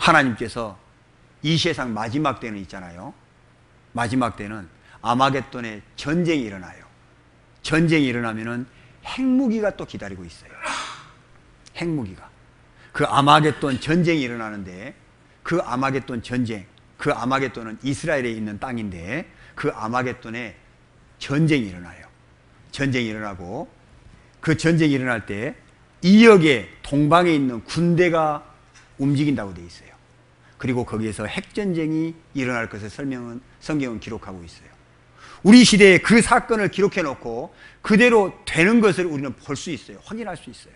하나님께서 이 세상 마지막 때는 있잖아요. 마지막 때는 아마겟돈의 전쟁이 일어나요. 전쟁이 일어나면은 핵무기가 또 기다리고 있어요. 핵무기가. 그 아마겟돈 전쟁이 일어나는데, 그 아마겟돈 전쟁, 그 아마겟돈은 이스라엘에 있는 땅인데, 그 아마겟돈에 전쟁이 일어나요. 전쟁이 일어나고, 그 전쟁이 일어날 때 2억의 동방에 있는 군대가 움직인다고 되어 있어요. 그리고 거기에서 핵전쟁이 일어날 것을 성경은 기록하고 있어요. 우리 시대에 그 사건을 기록해 놓고 그대로 되는 것을 우리는 볼 수 있어요. 확인할 수 있어요.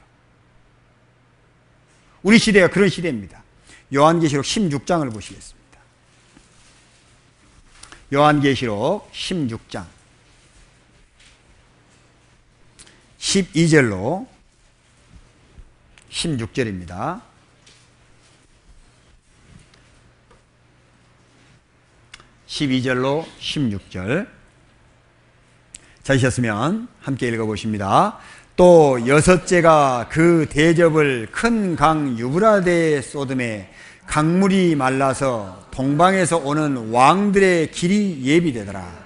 우리 시대가 그런 시대입니다. 요한계시록 16장을 보시겠습니다. 요한계시록 16장 12절로 16절입니다. 12절로 16절 찾으셨으면 함께 읽어보십니다. 또 여섯째가 그 대접을 큰 강 유브라데에 쏟음에 강물이 말라서 동방에서 오는 왕들의 길이 예비되더라.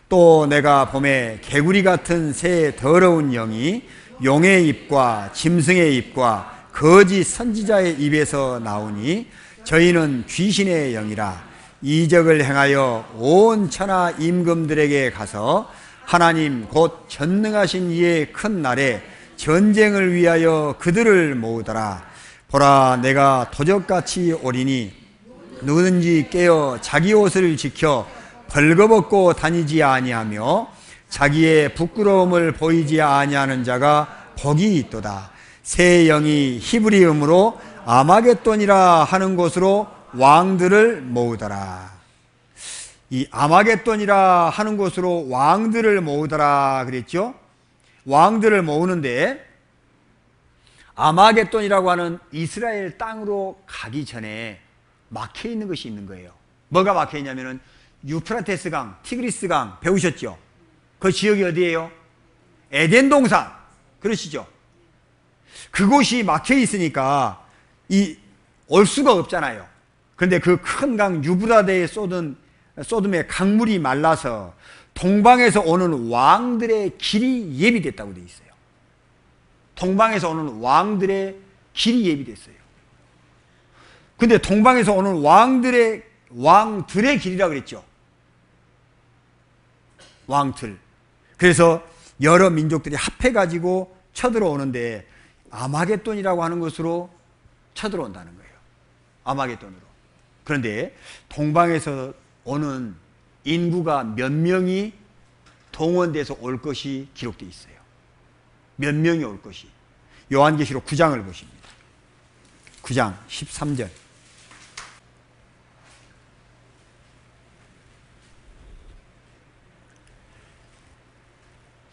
또 내가 봄에 개구리 같은 새 더러운 영이 용의 입과 짐승의 입과 거짓 선지자의 입에서 나오니 저희는 귀신의 영이라. 이적을 행하여 온 천하 임금들에게 가서 하나님 곧 전능하신 이의 큰 날에 전쟁을 위하여 그들을 모으더라. 보라, 내가 도적같이 오리니 누구든지 깨어 자기 옷을 지켜 벌거벗고 다니지 아니하며 자기의 부끄러움을 보이지 아니하는 자가 복이 있도다. 새 영이 히브리음으로 아마겟돈이라 하는 곳으로 왕들을 모으더라. 이 아마겟돈이라 하는 곳으로 왕들을 모으더라 그랬죠? 왕들을 모으는데, 아마겟돈이라고 하는 이스라엘 땅으로 가기 전에 막혀 있는 것이 있는 거예요. 뭐가 막혀 있냐면은 유프라테스 강, 티그리스 강 배우셨죠? 그 지역이 어디예요? 에덴 동산. 그러시죠? 그곳이 막혀 있으니까 올 수가 없잖아요. 그런데 그 큰 강 유브라데에 쏟음에 강물이 말라서 동방에서 오는 왕들의 길이 예비됐다고 되어 있어요. 동방에서 오는 왕들의 길이 예비됐어요. 근데 동방에서 오는 왕들의 길이라고 그랬죠. 왕들. 그래서 여러 민족들이 합해가지고 쳐들어오는데 아마겟돈이라고 하는 것으로 쳐들어온다는 거예요. 아마겟돈으로. 그런데 동방에서 오는 인구가 몇 명이 동원돼서 올 것이 기록되어 있어요. 몇 명이 올 것이. 요한계시록 9장을 보십니다. 9장 13절.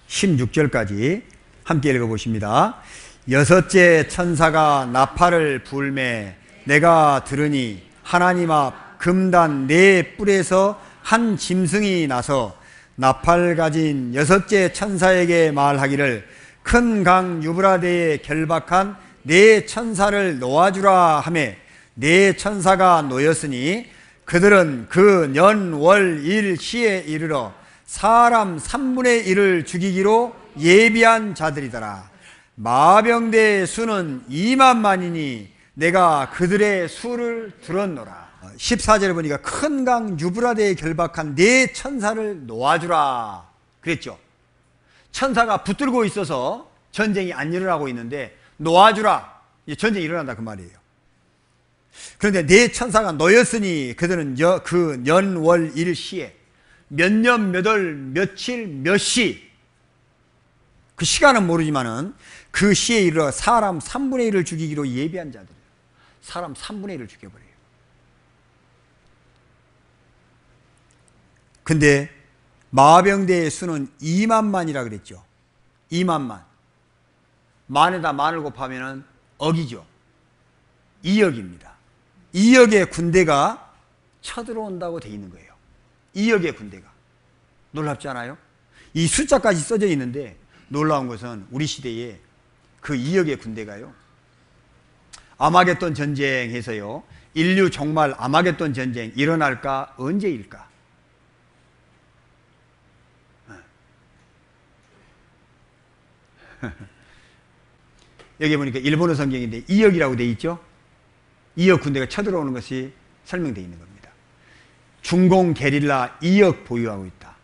16절까지 함께 읽어보십니다. 여섯째 천사가 나팔을 불매 내가 들으니 하나님 앞 금단 네 뿔에서 한 짐승이 나서 나팔 가진 여섯째 천사에게 말하기를 큰 강 유브라데에 결박한 네 천사를 놓아주라 하매 네 천사가 놓였으니 그들은 그 년 월 일 시에 이르러 사람 3분의 1을 죽이기로 예비한 자들이더라. 마병대의 수는 2만만이니 내가 그들의 수를 들었노라. 14절에 보니까 큰 강 유브라데에 결박한 네 천사를 놓아주라 그랬죠. 천사가 붙들고 있어서 전쟁이 안 일어나고 있는데 놓아주라, 전쟁이 일어난다 그 말이에요. 그런데 네 천사가 놓였으니 그들은 그 년 월 일 시에 몇 년 몇 월 며칠 몇 시, 그 시간은 모르지만은 그 시에 이르러 사람 3분의 1을 죽이기로 예비한 자들이에요. 사람 3분의 1을 죽여버려요. 근데 마병대의 수는 2만만이라 그랬죠. 2만만. 만에다 만을 곱하면 억이죠. 2억입니다. 2억의 군대가 쳐들어온다고 돼 있는 거예요. 2억의 군대가. 놀랍지 않아요? 이 숫자까지 써져 있는데 놀라운 것은 우리 시대에 그 2억의 군대가요, 아마겟돈 전쟁에서요 인류 종말 아마겟돈 전쟁 일어날까? 언제일까? 여기 보니까 일본어 성경인데 2억이라고 되어 있죠. 2억 군대가 쳐들어오는 것이 설명되어 있는 겁니다. 중공 게릴라 2억 보유하고 있다.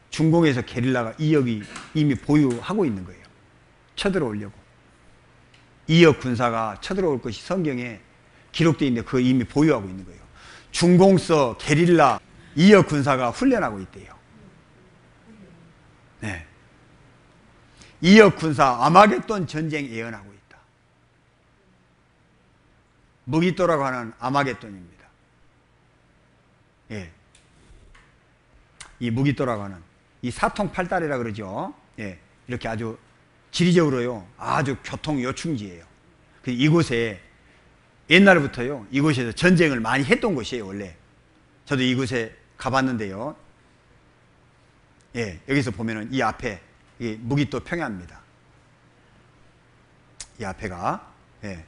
중공에서 게릴라가 2억이 이미 보유하고 있는 거예요. 쳐들어오려고 2억 군사가 쳐들어올 것이 성경에 기록되어 있는데 그거 이미 보유하고 있는 거예요. 중공서 게릴라 2억 군사가 훈련하고 있대요. 네. 2억 군사 아마겟돈 전쟁 예언하고 있다. 무기또라고 하는 아마겟돈입니다. 예. 이 무기또라고 하는 이 사통팔달이라 그러죠. 예. 이렇게 아주 지리적으로요, 아주 교통 요충지예요. 이곳에 옛날부터요, 이곳에서 전쟁을 많이 했던 곳이에요, 원래. 저도 이곳에 가봤는데요. 예, 여기서 보면은 이 앞에 이 무기또 평야입니다. 이 앞에가, 예.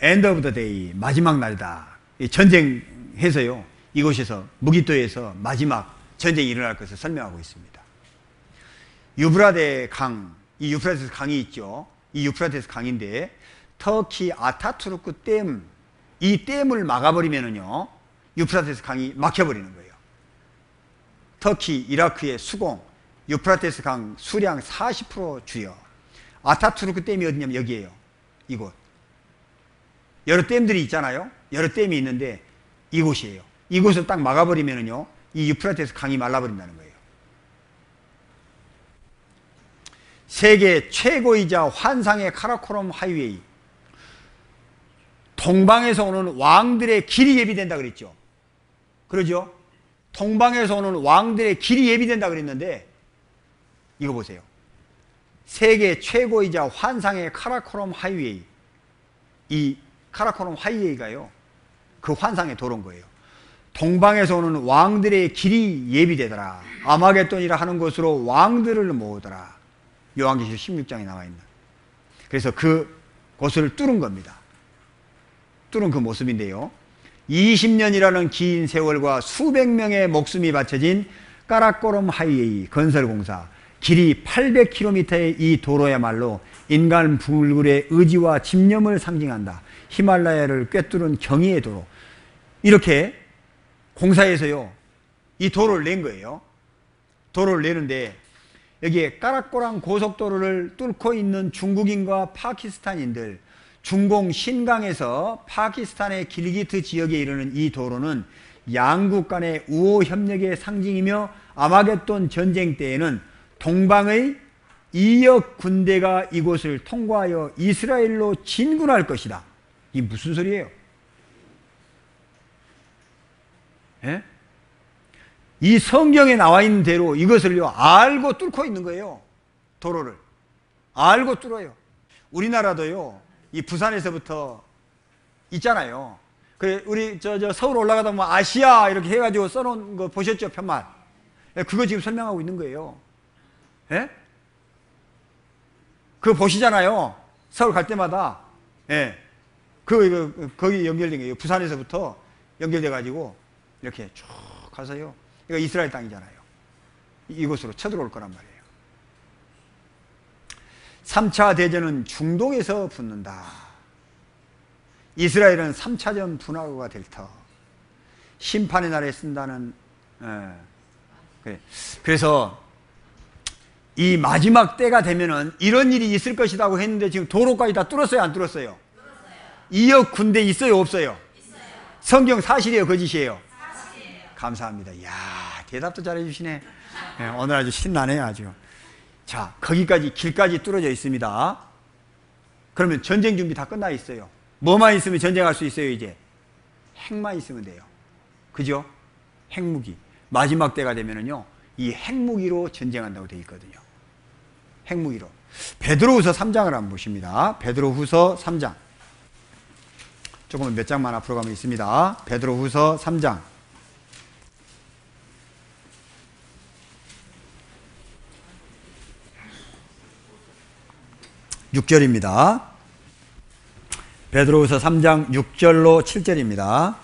End of the day, 마지막 날이다. 이 전쟁해서요, 이곳에서, 무기또에서 마지막 전쟁이 일어날 것을 설명하고 있습니다. 유브라데 강, 이 유프라테스 강이 있죠. 이 유프라테스 강인데, 터키 아타투르크 댐, 이 댐을 막아버리면은요, 유프라테스 강이 막혀버리는 거예요. 터키, 이라크의 수공, 유프라테스 강 수량 40% 주요. 아타투르크 댐이 어디냐면 여기에요. 이곳. 여러 댐들이 있잖아요. 여러 댐이 있는데 이곳이에요. 이곳을 딱 막아버리면은요, 이 유프라테스 강이 말라버린다는 거예요. 세계 최고이자 환상의 카라코럼 하이웨이. 동방에서 오는 왕들의 길이 예비된다 그랬죠. 그러죠? 동방에서 오는 왕들의 길이 예비된다 그랬는데, 이거 보세요. 세계 최고이자 환상의 카라코럼 하이웨이. 이 카라코럼 하이웨이가요, 그 환상의 도로인 거예요. 동방에서 오는 왕들의 길이 예비되더라. 아마겟돈이라 하는 것으로 왕들을 모으더라. 요한계시록 16장에 나와 있는. 그래서 그 곳을 뚫은 겁니다. 뚫은 그 모습인데요. 20년이라는 긴 세월과 수백 명의 목숨이 바쳐진 까라꼬롬 하이웨이 건설공사, 길이 800km의 이 도로야말로 인간 불굴의 의지와 집념을 상징한다. 히말라야를 꿰뚫은 경의의 도로. 이렇게 공사에서요, 이 도로를 낸 거예요. 도로를 내는데, 여기에 까라꼬랑 고속도로를 뚫고 있는 중국인과 파키스탄인들, 중공 신강에서 파키스탄의 길기트 지역에 이르는 이 도로는 양국 간의 우호 협력의 상징이며, 아마겟돈 전쟁 때에는 동방의 2억 군대가 이곳을 통과하여 이스라엘로 진군할 것이다. 이게 무슨 소리예요? 예? 이 성경에 나와 있는 대로 이것을요, 알고 뚫고 있는 거예요. 도로를 알고 뚫어요. 우리나라도요, 이 부산에서부터 있잖아요. 그 우리 저 서울 올라가다 보면 아시아 이렇게 해가지고 써놓은 거 보셨죠, 편말? 그거 지금 설명하고 있는 거예요. 예? 그거 보시잖아요. 서울 갈 때마다. 예. 거기 연결된 거예요. 부산에서부터 연결돼가지고 이렇게 쭉 가서요. 이거 이스라엘 땅이잖아요. 이곳으로 쳐들어올 거란 말이에요. 3차 대전은 중동에서 붙는다. 이스라엘은 3차전 분화구가 될 터. 심판의 날에 쓴다는, 그래. 그래서 이 마지막 때가 되면은 이런 일이 있을 것이라고 했는데 지금 도로까지 다 뚫었어요, 안 뚫었어요? 뚫었어요. 2억 군대 있어요, 없어요? 있어요. 성경 사실이에요, 거짓이에요? 사실이에요. 감사합니다. 이야, 대답도 잘해 주시네. 네, 오늘 아주 신나네요, 아주. 자, 거기까지 길까지 뚫어져 있습니다. 그러면 전쟁 준비 다 끝나 있어요. 뭐만 있으면 전쟁할 수 있어요, 이제? 핵만 있으면 돼요. 그죠? 핵무기. 마지막 때가 되면은요, 이 핵무기로 전쟁한다고 되어 있거든요. 핵무기로. 베드로후서 3장을 한번 보십니다. 베드로후서 3장. 조금은 몇 장만 앞으로 가면 있습니다. 베드로후서 3장. 6절입니다. 베드로후서 3장 6절로 7절입니다.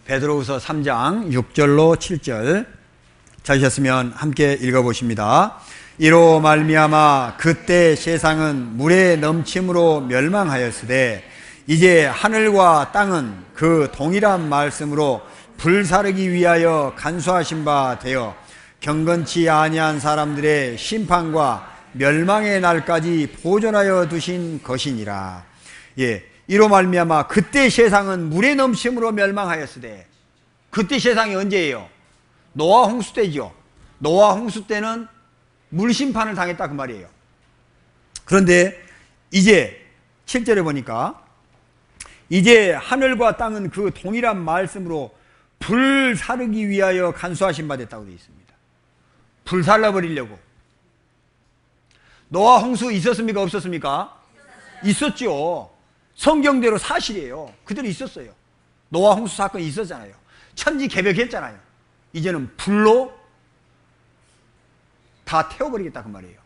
베드로후서 3장 6절로 7절 찾으셨으면 함께 읽어보십니다. 이로 말미암아 그때 세상은 물의 넘침으로 멸망하였으되 이제 하늘과 땅은 그 동일한 말씀으로 불사르기 위하여 간수하신 바 되어 경건치 아니한 사람들의 심판과 멸망의 날까지 보존하여 두신 것이니라. 예, 이로 말미암아 그때 세상은 물의 넘침으로 멸망하였으되, 그때 세상이 언제예요? 노아 홍수 때죠. 노아 홍수 때는 물 심판을 당했다 그 말이에요. 그런데 이제 7절에 보니까 이제 하늘과 땅은 그 동일한 말씀으로 불 사르기 위하여 간수하신 바 됐다고 되어 있습니다. 불 살라버리려고. 노아 홍수 있었습니까? 없었습니까? 있었죠. 성경대로 사실이에요. 그대로 있었어요. 노아 홍수 사건이 있었잖아요. 천지 개벽했잖아요. 이제는 불로 다 태워버리겠다 그 말이에요.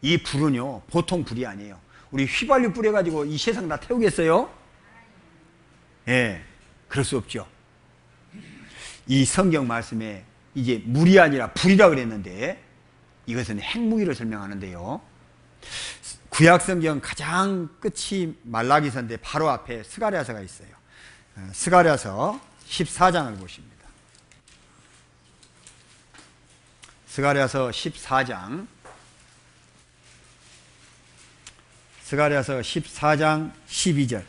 이 불은요 보통 불이 아니에요. 우리 휘발유 뿌려가지고 이 세상 다 태우겠어요? 예, 그럴 수 없죠. 이 성경 말씀에 이제 물이 아니라 불이라 그랬는데 이것은 핵무기를 설명하는데요. 구약 성경 가장 끝이 말라기서인데 바로 앞에 스가랴서가 있어요. 스가랴서 14장을 보십니다. 스가랴서 14장, 스가랴서 14장 12절.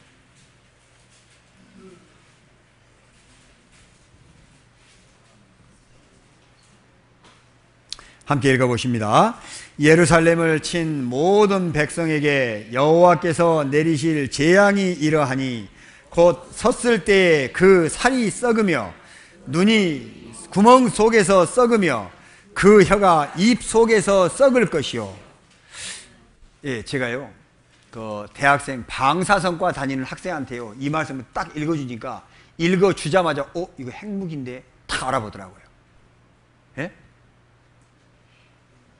함께 읽어보십니다. 예루살렘을 친 모든 백성에게 여호와께서 내리실 재앙이 이러하니 곧 섰을 때에 그 살이 썩으며 눈이 구멍 속에서 썩으며 그 혀가 입 속에서 썩을 것이요. 예, 제가요 그 대학생 방사선과 다니는 학생한테요 이 말씀을 딱 읽어주니까 읽어주자마자 이거 핵무기인데 딱 알아보더라고요. 예?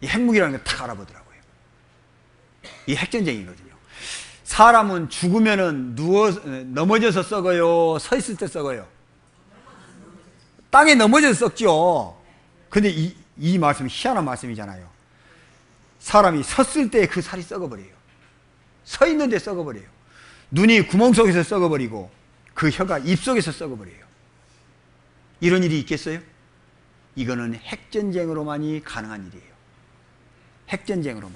이 핵무기라는 걸 딱 알아보더라고요. 이 핵전쟁이거든요. 사람은 죽으면은 넘어져서 썩어요? 서 있을 때 썩어요? 땅에 넘어져서 썩죠. 근데 이 말씀이 희한한 말씀이잖아요. 사람이 섰을 때 그 살이 썩어버려요. 서 있는데 썩어버려요. 눈이 구멍 속에서 썩어버리고 그 혀가 입 속에서 썩어버려요. 이런 일이 있겠어요? 이거는 핵전쟁으로만이 가능한 일이에요. 핵전쟁으로만.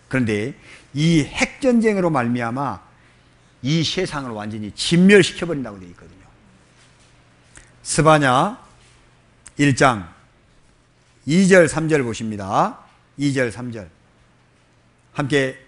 그런데 이 핵전쟁으로 말미암아 이 세상을 완전히 진멸시켜버린다고 되어 있거든요. 스바냐 1장 2절 3절 보십니다. 2절 3절 함께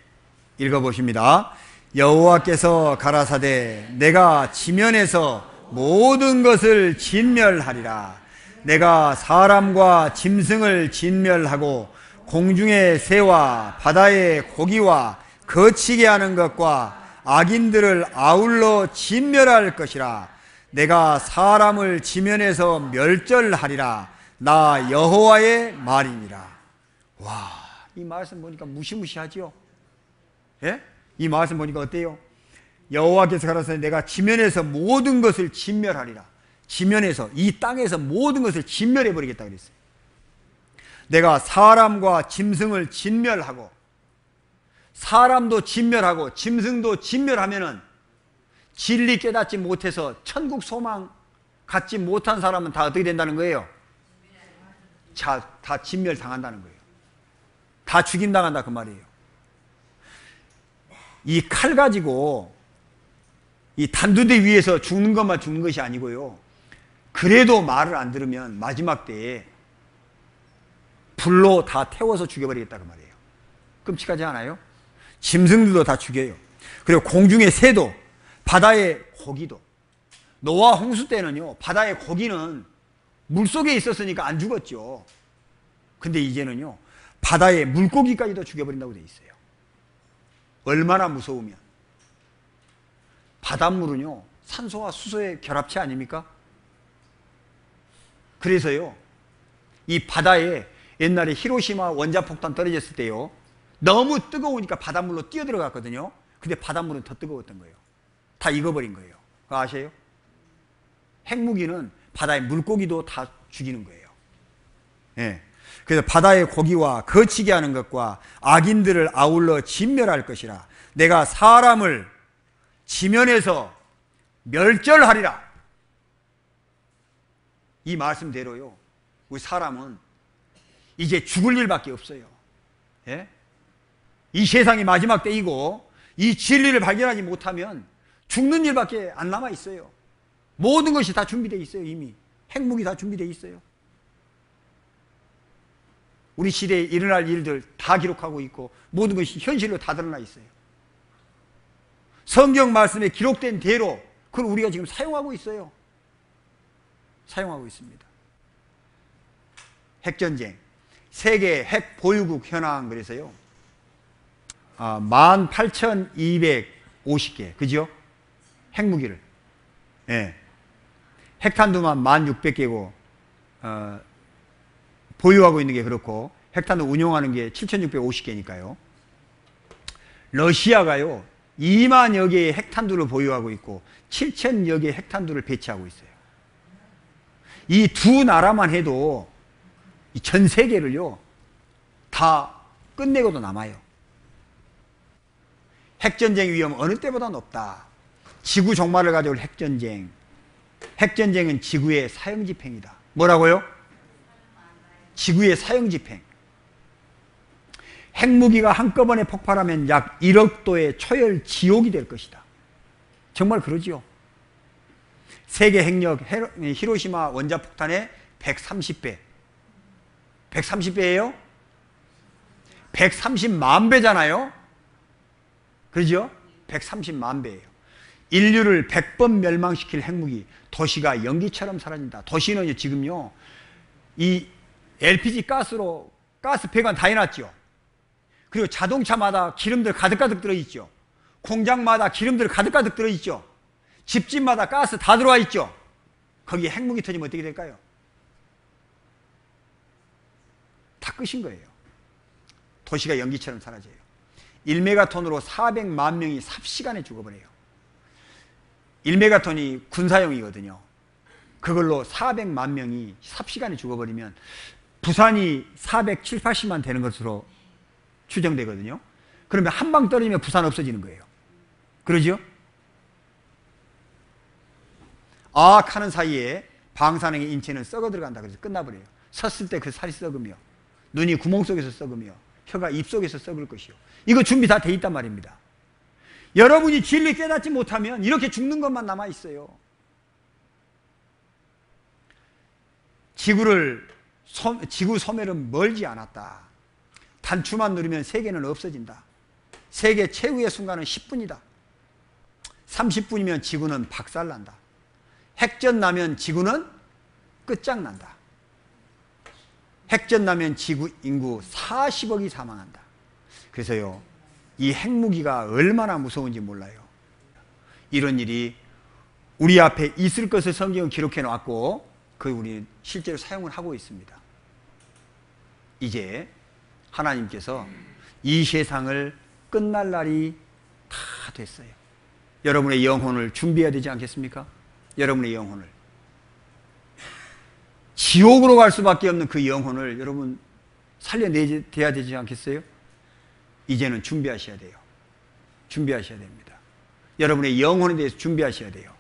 읽어보십니다. 여호와께서 가라사대 내가 지면에서 모든 것을 진멸하리라. 내가 사람과 짐승을 진멸하고 공중의 새와 바다의 고기와 거치게 하는 것과 악인들을 아울러 진멸할 것이라. 내가 사람을 지면에서 멸절하리라. 나 여호와의 말이니라. 와, 이 말씀 보니까 무시무시하죠? 예? 이 말씀 보니까 어때요? 여호와께서 가라사대 내가 지면에서 모든 것을 진멸하리라. 지면에서, 이 땅에서 모든 것을 진멸해버리겠다 그랬어요. 내가 사람과 짐승을 진멸하고, 사람도 진멸하고 짐승도 진멸하면은 진리 깨닫지 못해서 천국 소망 갖지 못한 사람은 다 어떻게 된다는 거예요? 자, 다 진멸당한다는 거예요. 다 죽임당한다 그 말이에요. 이 칼 가지고 이 단두대 위에서 죽는 것만 죽는 것이 아니고요. 그래도 말을 안 들으면 마지막 때에 불로 다 태워서 죽여버리겠다 그 말이에요. 끔찍하지 않아요? 짐승들도 다 죽여요. 그리고 공중의 새도, 바다의 고기도. 노아 홍수 때는요 바다의 고기는 물속에 있었으니까 안 죽었죠. 근데 이제는요 바다의 물고기까지도 죽여버린다고 되어 있어요. 얼마나 무서우면. 바닷물은요 산소와 수소의 결합체 아닙니까? 그래서요 이 바다에 옛날에 히로시마 원자폭탄 떨어졌을 때요 너무 뜨거우니까 바닷물로 뛰어들어갔거든요. 근데 바닷물은 더 뜨거웠던 거예요. 다 익어버린 거예요. 그거 아세요? 핵무기는 바다의 물고기도 다 죽이는 거예요. 예. 그래서 바다의 고기와 거치게 하는 것과 악인들을 아울러 진멸할 것이라. 내가 사람을 지면에서 멸절하리라. 이 말씀대로요, 우리 사람은 이제 죽을 일밖에 없어요. 예? 이 세상이 마지막 때이고 이 진리를 발견하지 못하면 죽는 일밖에 안 남아 있어요. 모든 것이 다 준비되어 있어요. 이미 핵무기 다 준비되어 있어요. 우리 시대에 일어날 일들 다 기록하고 있고 모든 것이 현실로 다 드러나 있어요. 성경 말씀에 기록된 대로 그걸 우리가 지금 사용하고 있어요. 사용하고 있습니다. 핵전쟁, 세계 핵 보유국 현황. 그래서요, 18,250개, 그죠? 핵무기를. 예. 핵탄두만 1,600개고, 보유하고 있는 게 그렇고, 핵탄두 운용하는 게 7,650개니까요. 러시아가요, 2만여 개의 핵탄두를 보유하고 있고, 7,000여 개의 핵탄두를 배치하고 있어요. 이 두 나라만 해도 전 세계를요, 다 끝내고도 남아요. 핵전쟁 위험 어느 때보다 높다. 지구 종말을 가져올 핵전쟁. 핵전쟁은 지구의 사형집행이다. 뭐라고요? 지구의 사형집행. 핵무기가 한꺼번에 폭발하면 약 1억 도의 초열 지옥이 될 것이다. 정말 그러지요. 세계 핵력 히로시마 원자폭탄의 130배. 130배예요? 130만 배잖아요. 그렇죠? 130만 배예요. 인류를 100번 멸망시킬 핵무기. 도시가 연기처럼 사라진다. 도시는 지금요, 이 LPG 가스로 가스 배관 다 해놨죠. 그리고 자동차마다 기름들 가득가득 들어있죠. 공장마다 기름들 가득가득 들어있죠. 집집마다 가스 다 들어와 있죠. 거기에 핵무기 터지면 어떻게 될까요? 다 끝인 거예요. 도시가 연기처럼 사라져요. 1메가톤으로 400만 명이 삽시간에 죽어버려요. 1메가톤이 군사용이거든요. 그걸로 400만 명이 삽시간에 죽어버리면 부산이 470, 80만 되는 것으로 추정되거든요. 그러면 한 방 떨어지면 부산 없어지는 거예요. 그러죠? 하는 사이에 방사능의 인체는 썩어 들어간다. 그래서 끝나버려요. 섰을 때 그 살이 썩으며, 눈이 구멍 속에서 썩으며, 혀가 입 속에서 썩을 것이요. 이거 준비 다 돼 있단 말입니다. 여러분이 진리 깨닫지 못하면 이렇게 죽는 것만 남아 있어요. 지구 소멸은 멀지 않았다. 단추만 누르면 세계는 없어진다. 세계 최후의 순간은 10분이다. 30분이면 지구는 박살난다. 핵전 나면 지구는 끝장난다. 핵전 나면 지구 인구 40억이 사망한다. 그래서요, 이 핵무기가 얼마나 무서운지 몰라요. 이런 일이 우리 앞에 있을 것을 성경은 기록해 놓았고, 그걸 우리는 실제로 사용을 하고 있습니다. 이제 하나님께서 이 세상을 끝날 날이 다 됐어요. 여러분의 영혼을 준비해야 되지 않겠습니까? 여러분의 영혼을, 지옥으로 갈 수밖에 없는 그 영혼을 여러분 살려내야 되지 않겠어요? 이제는 준비하셔야 돼요. 준비하셔야 됩니다. 여러분의 영혼에 대해서 준비하셔야 돼요.